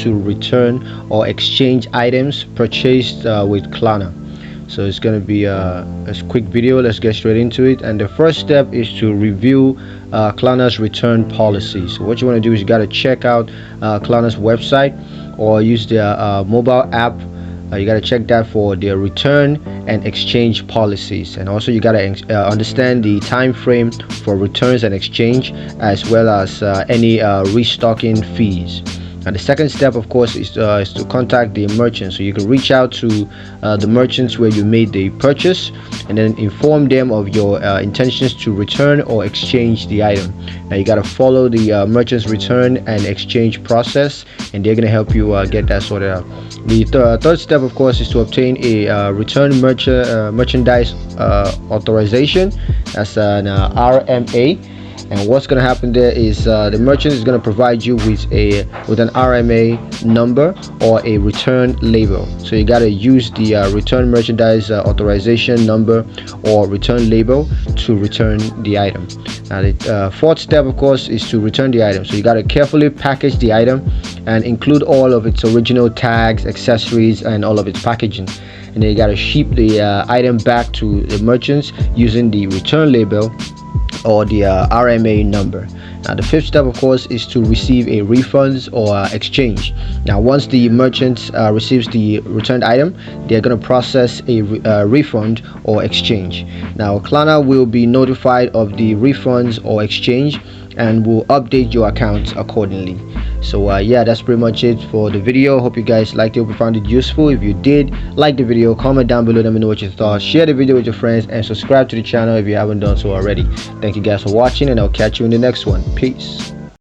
to return or exchange items purchased with Klarna. So it's going to be a quick video. Let's get straight into it. And the first step is to review Klarna's return policy. So what you want to do is you got to check out Klarna's website or use their mobile app. You got to check that for their return and exchange policies, and also you got to understand the time frame for returns and exchange, as well as any restocking fees. And the second step, of course, is to contact the merchant. So you can reach out to the merchants where you made the purchase, and then inform them of your intentions to return or exchange the item. Now you got to follow the merchant's return and exchange process, and they're going to help you get that sorted out. The third step, of course, is to obtain a return merchandise authorization. That's an RMA. And what's going to happen there is the merchant is going to provide you with an RMA number or a return label. So you got to use the return merchandise authorization number or return label to return the item. Now the fourth step, of course, is to return the item. So you got to carefully package the item and include all of its original tags, accessories, and all of its packaging. And then you got to ship the item back to the merchants using the return label or the RMA number. Now the fifth step, of course, is to receive a refund or exchange. Now once the merchant receives the returned item, they're going to process a refund or exchange. Now Klarna will be notified of the refunds or exchange and will update your account accordingly. So yeah, that's pretty much it for the video. Hope you guys liked it. Hope you found it useful. If you did, like the video, comment down below, let me know what you thought, share the video with your friends, and subscribe to the channel if you haven't done so already. Thank you guys for watching, and I'll catch you in the next one. Peace.